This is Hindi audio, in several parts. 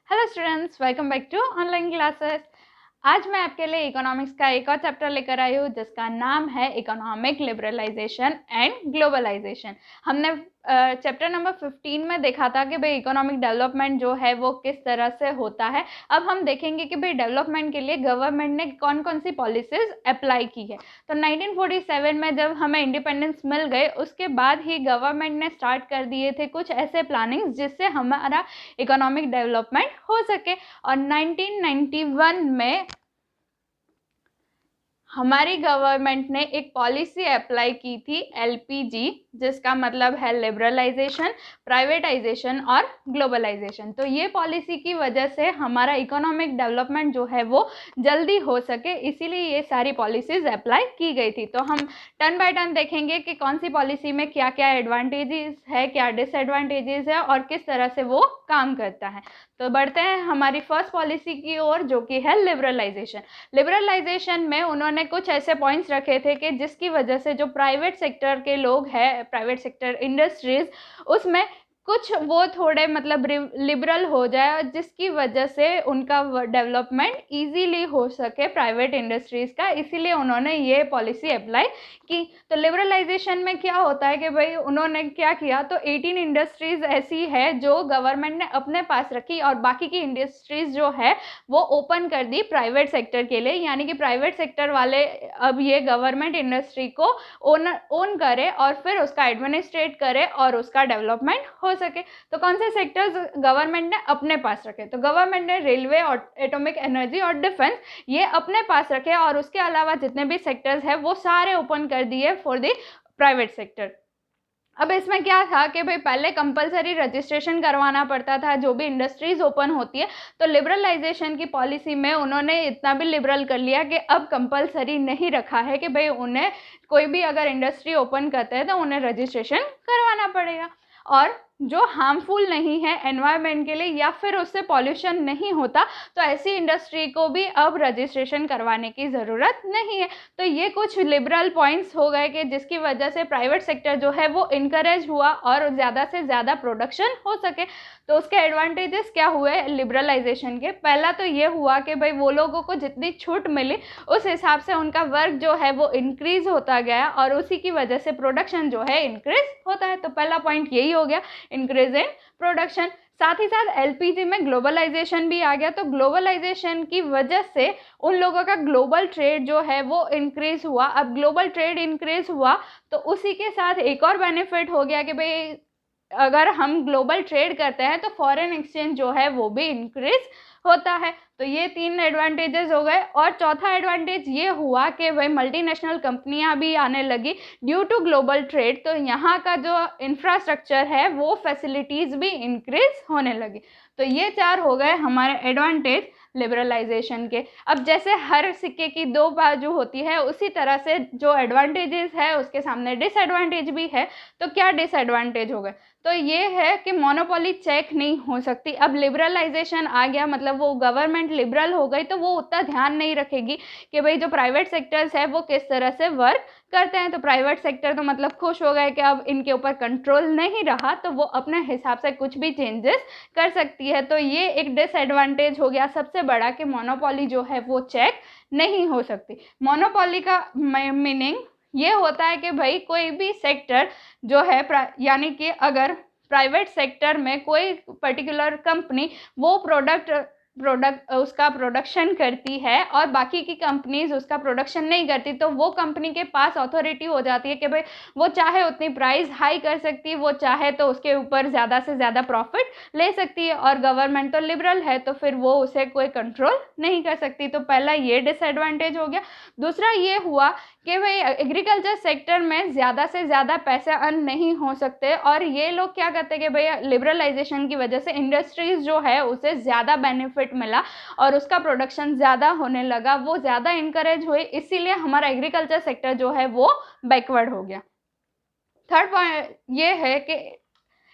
Hello students, welcome back to online classes. आज मैं आपके लिए इकोनॉमिक्स का एक और चैप्टर लेकर आई हूँ जिसका नाम है इकोनॉमिक लिबरलाइजेशन एंड ग्लोबलाइजेशन। हमने चैप्टर नंबर 15 में देखा था कि भाई इकोनॉमिक डेवलपमेंट जो है वो किस तरह से होता है। अब हम देखेंगे कि भाई डेवलपमेंट के लिए गवर्नमेंट ने कौन कौन सी पॉलिसीज अप्लाई की है। तो 1947 में जब हमें इंडिपेंडेंस मिल गए उसके बाद ही गवर्नमेंट ने स्टार्ट कर दिए थे कुछ ऐसे प्लानिंग्स जिससे हमारा इकोनॉमिक डेवलपमेंट हो सके। और 1991 में हमारी गवर्नमेंट ने एक पॉलिसी अप्लाई की थी एलपीजी, जिसका मतलब है लिबरलाइजेशन, प्राइवेटाइजेशन और ग्लोबलाइजेशन। तो ये पॉलिसी की वजह से हमारा इकोनॉमिक डेवलपमेंट जो है वो जल्दी हो सके, इसीलिए ये सारी पॉलिसीज अप्लाई की गई थी। तो हम टर्न बाय टर्न देखेंगे कि कौन सी पॉलिसी में क्या क्या एडवांटेजेस है, क्या डिसएडवांटेजेस है और किस तरह से वो काम करता है। तो बढ़ते हैं हमारी फर्स्ट पॉलिसी की ओर, जो कि है लिबरलाइजेशन। लिबरलाइजेशन में उन्होंने कुछ ऐसे पॉइंट्स रखे थे कि जिसकी वजह से जो प्राइवेट सेक्टर के लोग हैं, प्राइवेट सेक्टर इंडस्ट्रीज, उसमें कुछ वो थोड़े मतलब लिबरल हो जाए, जिसकी वजह से उनका डेवलपमेंट इजीली हो सके प्राइवेट इंडस्ट्रीज़ का। इसीलिए उन्होंने ये पॉलिसी अप्लाई की। तो लिबरलाइजेशन में क्या होता है कि भाई उन्होंने क्या किया, तो 18 इंडस्ट्रीज़ ऐसी है जो गवर्नमेंट ने अपने पास रखी और बाकी की इंडस्ट्रीज़ जो है वो ओपन कर दी प्राइवेट सेक्टर के लिए। यानी कि प्राइवेट सेक्टर वाले अब ये गवर्नमेंट इंडस्ट्री को ओन करे और फिर उसका एडमिनिस्ट्रेट करे और उसका डेवलपमेंट हो सके। तो कौन से सेक्टर्स गवर्नमेंट ने अपने पास रखे, तो गवर्नमेंट ने रेलवे और एटॉमिक एनर्जी और डिफेंस ये अपने पास रखे और उसके अलावा जितने भी सेक्टर्स हैं वो सारे ओपन कर दिए फॉर द प्राइवेट सेक्टर। अब इसमें क्या था कि भाई पहले कंपलसरी रजिस्ट्रेशन करवाना पड़ता था जो भी इंडस्ट्रीज ओपन होती है। तो लिबरलाइजेशन की पॉलिसी में उन्होंने इतना भी लिबरल कर लिया कि अब कंपलसरी नहीं रखा है कि भाई उन्हें कोई भी अगर इंडस्ट्री ओपन करते हैं तो उन्हें रजिस्ट्रेशन करवाना पड़ेगा। और जो हार्मफुल नहीं है एनवायरनमेंट के लिए या फिर उससे पॉल्यूशन नहीं होता, तो ऐसी इंडस्ट्री को भी अब रजिस्ट्रेशन करवाने की ज़रूरत नहीं है। तो ये कुछ लिबरल पॉइंट्स हो गए कि जिसकी वजह से प्राइवेट सेक्टर जो है वो इनकरेज हुआ और ज़्यादा से ज़्यादा प्रोडक्शन हो सके। तो उसके एडवांटेजेस क्या हुए लिबरलाइजेशन के, पहला तो ये हुआ कि भाई वो लोगों को जितनी छूट मिली उस हिसाब से उनका वर्क जो है वो इंक्रीज होता गया और उसी की वजह से प्रोडक्शन जो है इंक्रीज होता है। तो पहला पॉइंट यही हो गया, इंक्रीज इन प्रोडक्शन। साथ ही साथ एलपीजी में ग्लोबलाइजेशन भी आ गया। तो ग्लोबलाइजेशन की वजह से उन लोगों का ग्लोबल ट्रेड जो है वो इंक्रीज हुआ। अब ग्लोबल ट्रेड इंक्रीज हुआ तो उसी के साथ एक और बेनिफिट हो गया कि भाई अगर हम ग्लोबल ट्रेड करते हैं तो फॉरेन एक्सचेंज जो है वो भी इंक्रीज होता है। तो ये 3 एडवांटेजेस हो गए। और चौथा एडवांटेज ये हुआ कि भाई मल्टीनेशनल कंपनियां भी आने लगी ड्यू टू ग्लोबल ट्रेड। तो यहाँ का जो इंफ्रास्ट्रक्चर है वो फैसिलिटीज़ भी इंक्रीज होने लगी। तो ये 4 हो गए हमारे एडवांटेज लिबरलाइजेशन के। अब जैसे हर सिक्के की 2 बाजू होती है, उसी तरह से जो एडवांटेजेस है उसके सामने डिसएडवांटेज भी है। तो क्या डिसएडवांटेज हो गए, तो ये है कि मोनोपोली चेक नहीं हो सकती। अब लिबरलाइजेशन आ गया मतलब वो गवर्नमेंट लिबरल हो गई, तो वो उतना ध्यान नहीं रखेगी कि भाई जो प्राइवेट सेक्टर्स है वो किस तरह से वर्क करते हैं। तो प्राइवेट सेक्टर तो मतलब खुश हो गए कि अब इनके ऊपर कंट्रोल नहीं रहा, तो वो अपने हिसाब से कुछ भी चेंजेस कर सकती है। तो ये एक डिसएडवांटेज हो गया सबसे बड़ा कि मोनोपोली जो है वो चेक नहीं हो सकती। मोनोपोली का मीनिंग ये होता है कि भाई कोई भी सेक्टर जो है यानी कि अगर प्राइवेट सेक्टर में कोई पर्टिकुलर कंपनी वो प्रोडक्ट उसका प्रोडक्शन करती है और बाकी की कंपनीज उसका प्रोडक्शन नहीं करती, तो वो कंपनी के पास अथॉरिटी हो जाती है कि भाई वो चाहे उतनी प्राइस हाई कर सकती है, वो चाहे तो उसके ऊपर ज़्यादा से ज़्यादा प्रॉफिट ले सकती है। और गवर्नमेंट तो लिबरल है तो फिर वो उसे कोई कंट्रोल नहीं कर सकती। तो पहला ये डिसएडवांटेज हो गया। दूसरा ये हुआ कि भाई एग्रीकल्चर सेक्टर में ज़्यादा से ज़्यादा पैसे अर्न नहीं हो सकते और ये लोग क्या करते हैं कि भाई लिबरलाइजेशन की वजह से इंडस्ट्रीज़ जो है उसे ज़्यादा बेनिफिट मिला और उसका प्रोडक्शन ज़्यादा होने लगा, वो ज़्यादा इनकरेज हुए, इसीलिए हमारा एग्रीकल्चर सेक्टर जो है वो बैकवर्ड हो गया। थर्ड पॉइंट ये है कि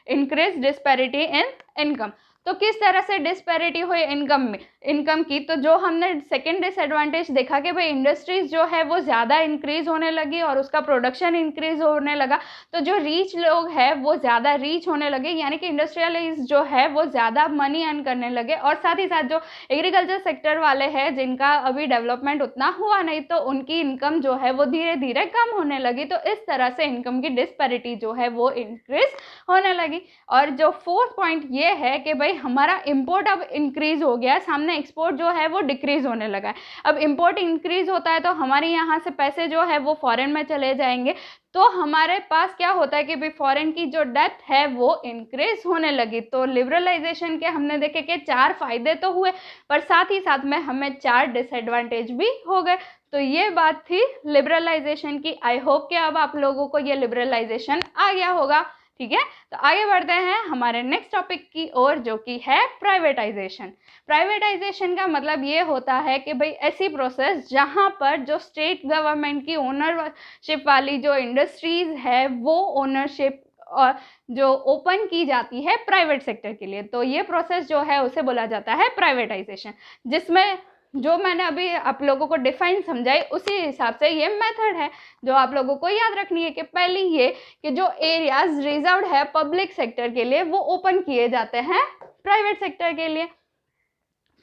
इंक्रीज डिस्पैरिटी इन इनकम। तो किस तरह से डिस्पैरिटी हुई इनकम की, तो जो हमने सेकेंड डिसएडवांटेज देखा कि भाई इंडस्ट्रीज जो है वो ज़्यादा इंक्रीज होने लगी और उसका प्रोडक्शन इंक्रीज होने लगा, तो जो रीच लोग हैं वो ज़्यादा रीच होने लगे, यानी कि इंडस्ट्रियलिस्ट जो है वो ज़्यादा मनी अर्न करने लगे। और साथ ही साथ जो एग्रीकल्चर सेक्टर वाले हैं जिनका अभी डेवलपमेंट उतना हुआ नहीं, तो उनकी इनकम जो है वो धीरे धीरे कम होने लगी। तो इस तरह से इनकम की डिस्पैरिटी जो है वो इंक्रीज होने लगी। और जो फोर्थ पॉइंट ये है कि भाई हमारा इंपोर्ट अब इंक्रीज हो गया, सामने एक्सपोर्ट जो है वो डिक्रीज होने लगा है। अब इंपोर्ट इंक्रीज होता है तो हमारे यहाँ से पैसे जो है वो फॉरेन में चले जाएंगे, तो हमारे पास क्या होता है कि भाई फॉरेन की जो डेप्थ है वो इंक्रीज होने लगी। तो लिबरलाइजेशन के हमने देखे कि 4 फायदे तो हुए, पर साथ ही साथ में हमें 4 डिसएडवांटेज भी हो गए। तो ये बात थी लिबरलाइजेशन की। आई होप कि अब आप लोगों को ये लिबरलाइजेशन आ गया होगा। ठीक है, तो आगे बढ़ते हैं हमारे नेक्स्ट टॉपिक की ओर, जो कि है प्राइवेटाइजेशन। प्राइवेटाइजेशन का मतलब ये होता है कि भाई ऐसी प्रोसेस जहां पर जो स्टेट गवर्नमेंट की ओनरशिप वाली जो इंडस्ट्रीज है वो ओनरशिप और जो ओपन की जाती है प्राइवेट सेक्टर के लिए, तो ये प्रोसेस जो है उसे बोला जाता है प्राइवेटाइजेशन। जिसमें जो मैंने अभी आप लोगों को डिफाइन समझाई उसी हिसाब से ये मेथड है जो आप लोगों को याद रखनी है कि पहली ये कि जो एरियाज रिजर्व्ड है पब्लिक सेक्टर के लिए वो ओपन किए जाते हैं प्राइवेट सेक्टर के लिए।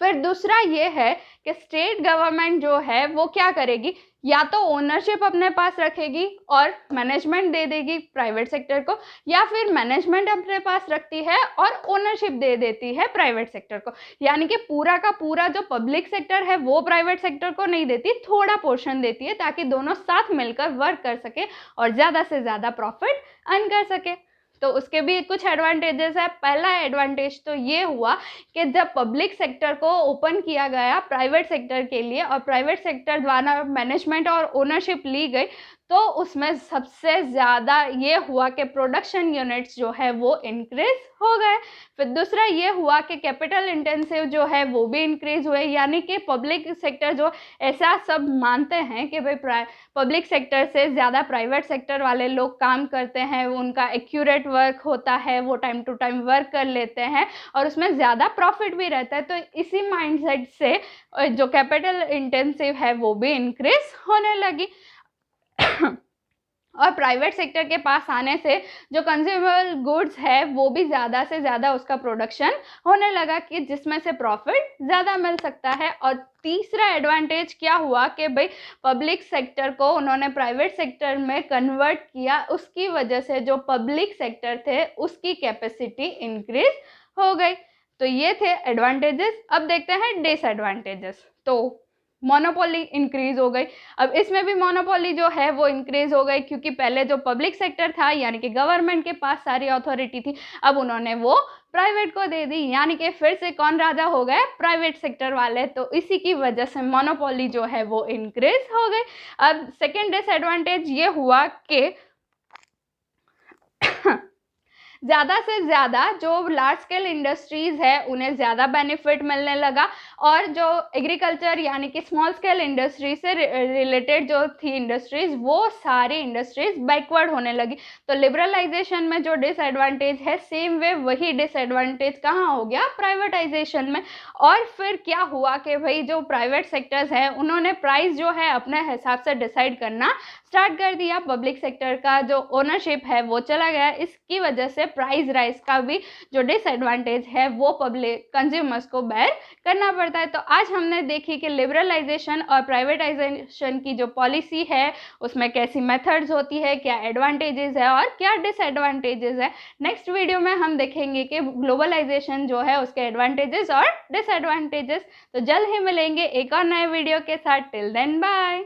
फिर दूसरा ये है कि स्टेट गवर्नमेंट जो है वो क्या करेगी, या तो ओनरशिप अपने पास रखेगी और मैनेजमेंट दे देगी प्राइवेट सेक्टर को, या फिर मैनेजमेंट अपने पास रखती है और ओनरशिप दे देती है प्राइवेट सेक्टर को। यानी कि पूरा का पूरा जो पब्लिक सेक्टर है वो प्राइवेट सेक्टर को नहीं देती, थोड़ा पोर्शन देती है ताकि दोनों साथ मिलकर वर्क कर सके और ज़्यादा से ज़्यादा प्रॉफिट अर्न कर सके। तो उसके भी कुछ एडवांटेजेस है। पहला एडवांटेज तो ये हुआ कि जब पब्लिक सेक्टर को ओपन किया गया प्राइवेट सेक्टर के लिए और प्राइवेट सेक्टर द्वारा मैनेजमेंट और ओनरशिप ली गई, तो उसमें सबसे ज़्यादा ये हुआ कि प्रोडक्शन यूनिट्स जो है वो इंक्रीज हो गए। फिर दूसरा ये हुआ कि कैपिटल इंटेंसिव जो है वो भी इंक्रीज हुए, यानी कि पब्लिक सेक्टर जो ऐसा सब मानते हैं कि भाई पब्लिक सेक्टर से ज़्यादा प्राइवेट सेक्टर वाले लोग काम करते हैं, उनका एक्यूरेट वर्क होता है, वो टाइम टू टाइम वर्क कर लेते हैं और उसमें ज़्यादा प्रॉफिट भी रहता है। तो इसी माइंडसेट से जो कैपिटल इंटेंसिव है वो भी इंक्रीज होने लगी। और प्राइवेट सेक्टर के पास आने से जो कंज्यूमेबल गुड्स है वो भी ज़्यादा से ज़्यादा उसका प्रोडक्शन होने लगा कि जिसमें से प्रॉफिट ज़्यादा मिल सकता है। और तीसरा एडवांटेज क्या हुआ कि भाई पब्लिक सेक्टर को उन्होंने प्राइवेट सेक्टर में कन्वर्ट किया, उसकी वजह से जो पब्लिक सेक्टर थे उसकी कैपेसिटी इंक्रीज हो गई। तो ये थे एडवांटेजेस। अब देखते हैं डिसएडवांटेजेस। तो मोनोपोली इंक्रीज हो गई। अब इसमें भी मोनोपोली जो है वो इंक्रीज हो गई, क्योंकि पहले जो पब्लिक सेक्टर था यानी कि गवर्नमेंट के पास सारी अथॉरिटी थी, अब उन्होंने वो प्राइवेट को दे दी, यानी कि फिर से कौन राजा हो गए, प्राइवेट सेक्टर वाले। तो इसी की वजह से मोनोपोली जो है वो इंक्रीज हो गई। अब सेकेंड डिसएडवांटेज ये हुआ कि ज़्यादा से ज़्यादा जो लार्ज स्केल इंडस्ट्रीज़ है उन्हें ज़्यादा बेनिफिट मिलने लगा, और जो एग्रीकल्चर यानी कि स्मॉल स्केल इंडस्ट्री से रिलेटेड जो थी इंडस्ट्रीज़ वो सारी इंडस्ट्रीज़ बैकवर्ड होने लगी। तो लिबरलाइजेशन में जो डिसएडवांटेज है सेम वे वही डिसएडवांटेज कहाँ हो गया, प्राइवेटाइजेशन में। और फिर क्या हुआ कि भाई जो प्राइवेट सेक्टर्स है उन्होंने प्राइस जो है अपने हिसाब से डिसाइड करना स्टार्ट कर दिया, पब्लिक सेक्टर का जो ओनरशिप है वो चला गया। इसकी वजह से प्राइस राइज का भी जो डिसएडवांटेज है वो पब्लिक कंज्यूमर्स को बेयर करना पड़ता है। तो आज हमने देखी कि लिबरलाइजेशन और प्राइवेटाइजेशन की जो पॉलिसी है उसमें कैसी मेथड्स होती है, क्या एडवांटेजेस है और क्या डिसएडवांटेजेस है। नेक्स्ट वीडियो में हम देखेंगे कि ग्लोबलाइजेशन जो है उसके एडवांटेजेस और डिसएडवांटेजेस। तो जल्द ही मिलेंगे एक और नए वीडियो के साथ। Till then bye.